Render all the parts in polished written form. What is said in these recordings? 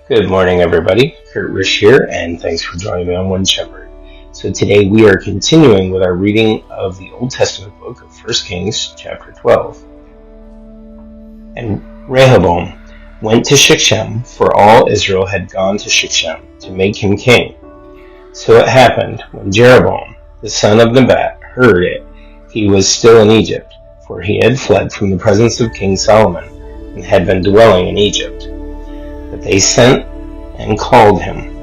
Good morning, everybody. Kurt Risch here, and thanks for joining me on One Shepherd. So today we are continuing with our reading of the Old Testament book of 1 Kings, chapter 12. And Rehoboam went to Shechem, for all Israel had gone to Shechem to make him king. So it happened, when Jeroboam, the son of Nebat, heard it, he was still in Egypt, for he had fled from the presence of King Solomon, and had been dwelling in Egypt. But they sent and called him.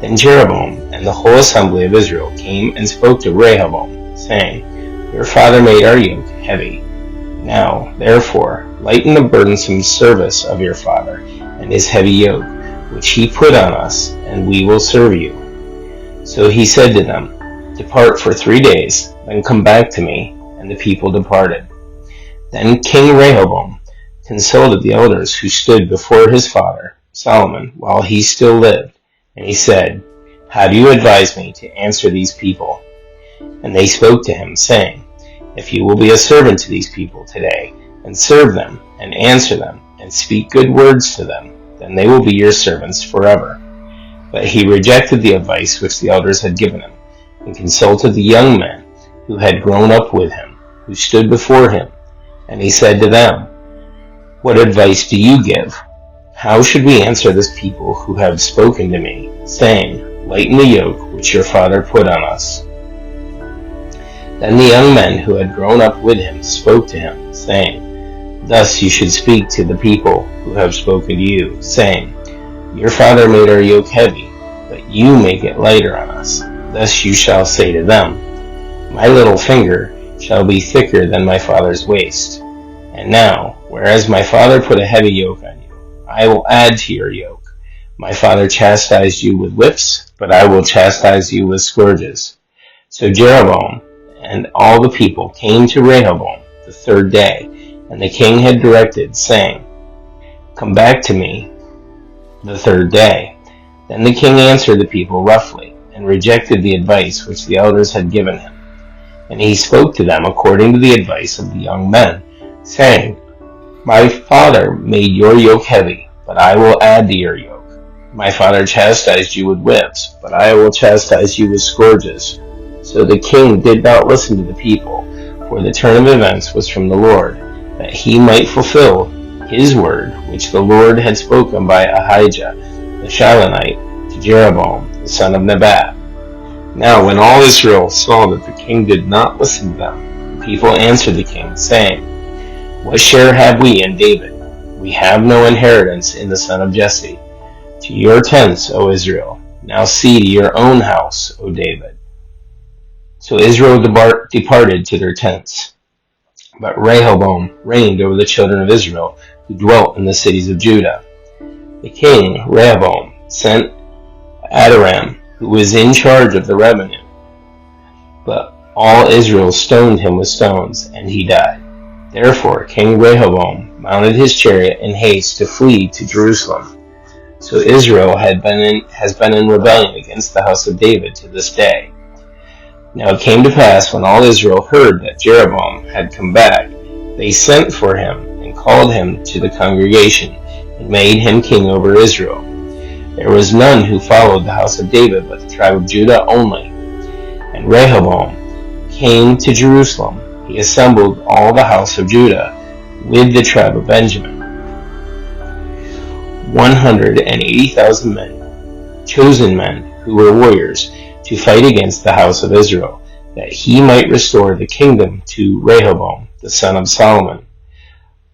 Then Jeroboam and the whole assembly of Israel came and spoke to Rehoboam, saying, Your father made our yoke heavy. Now, therefore, lighten the burdensome service of your father and his heavy yoke, which he put on us, and we will serve you. So he said to them, Depart for 3 days, then come back to me. And the people departed. Then King Rehoboam consulted the elders who stood before his father Solomon while he still lived, and he said, How do you advise me to answer these people? And they spoke to him, saying, If you will be a servant to these people today, and serve them, and answer them, and speak good words to them, then they will be your servants forever. But he rejected the advice which the elders had given him, and consulted the young men who had grown up with him, who stood before him. And he said to them, What advice do you give? How should we answer this people who have spoken to me, saying, Lighten the yoke which your father put on us? Then the young men who had grown up with him spoke to him, saying, Thus you should speak to the people who have spoken to you, saying, Your father made our yoke heavy, but you make it lighter on us. Thus you shall say to them, My little finger shall be thicker than my father's waist. And now, whereas my father put a heavy yoke on you, I will add to your yoke. My father chastised you with whips, but I will chastise you with scourges. So Jeroboam and all the people came to Rehoboam the 3rd day, and the king had directed, saying, Come back to me the 3rd day. Then the king answered the people roughly, and rejected the advice which the elders had given him. And he spoke to them according to the advice of the young men, saying, My father made your yoke heavy, but I will add to your yoke. My father chastised you with whips, but I will chastise you with scourges. So the king did not listen to the people, for the turn of events was from the Lord, that he might fulfill his word, which the Lord had spoken by Ahijah the Shilonite to Jeroboam the son of Nebat. Now when all Israel saw that the king did not listen to them, the people answered the king, saying, What share have we in David? We have no inheritance in the son of Jesse. To your tents, O Israel. Now see to your own house, O David. So Israel departed to their tents. But Rehoboam reigned over the children of Israel, who dwelt in the cities of Judah. The king, Rehoboam, sent Adoram, who was in charge of the revenue. But all Israel stoned him with stones, and he died. Therefore King Rehoboam mounted his chariot in haste to flee to Jerusalem. So Israel has been in rebellion against the house of David to this day. Now it came to pass, when all Israel heard that Jeroboam had come back, they sent for him and called him to the congregation, and made him king over Israel. There was none who followed the house of David but the tribe of Judah only. And Rehoboam came to Jerusalem. He assembled all the house of Judah with the tribe of Benjamin, 180,000 men, chosen men who were warriors, to fight against the house of Israel, that he might restore the kingdom to Rehoboam the son of Solomon.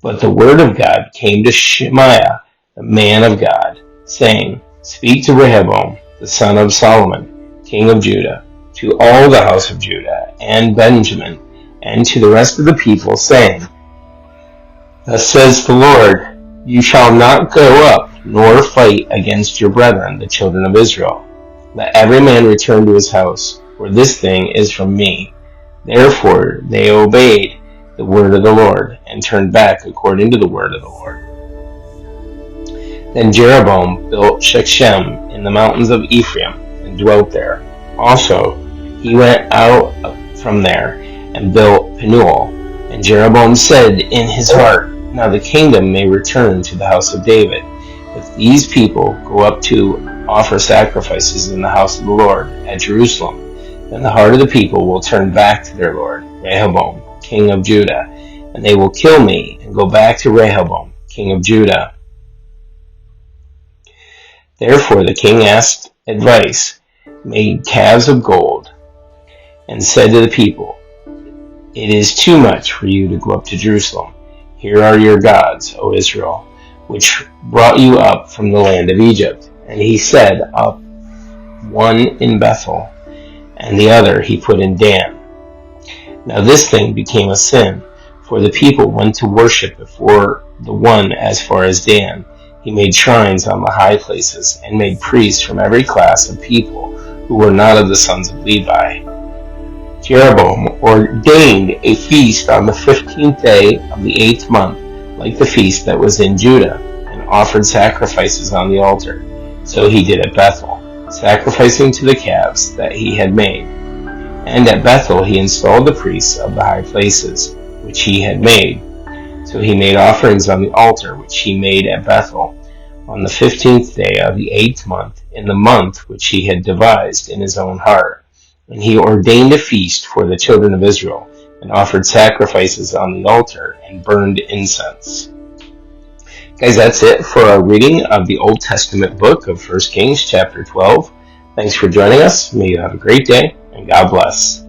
But the word of God came to Shemaiah, the man of God, saying, Speak to Rehoboam the son of Solomon, king of Judah, to all the house of Judah and Benjamin, and to the rest of the people, saying, Thus says the Lord, You shall not go up, nor fight against your brethren, the children of Israel. Let every man return to his house, for this thing is from me. Therefore they obeyed the word of the Lord, and turned back according to the word of the Lord. Then Jeroboam built Shechem in the mountains of Ephraim, and dwelt there. Also he went out from there, and built Penuel. And Jeroboam said in his heart, Now the kingdom may return to the house of David. If these people go up to offer sacrifices in the house of the Lord at Jerusalem, then the heart of the people will turn back to their lord, Rehoboam, king of Judah, and they will kill me and go back to Rehoboam, king of Judah. Therefore the king asked advice, made calves of gold, and said to the people, "It is too much for you to go up to Jerusalem. Here are your gods, O Israel, which brought you up from the land of Egypt." And he set up one in Bethel, and the other he put in Dan. Now this thing became a sin, for the people went to worship before the one as far as Dan. He made shrines on the high places, and made priests from every class of people who were not of the sons of Levi. Jeroboam ordained a feast on the 15th day of the 8th month, like the feast that was in Judah, and offered sacrifices on the altar. So he did at Bethel, sacrificing to the calves that he had made. And at Bethel he installed the priests of the high places, which he had made. So he made offerings on the altar which he made at Bethel, on the 15th day of the 8th month, in the month which he had devised in his own heart. And he ordained a feast for the children of Israel, and offered sacrifices on the altar, and burned incense. Guys, that's it for our reading of the Old Testament book of 1 Kings chapter 12. Thanks for joining us. May you have a great day, and God bless.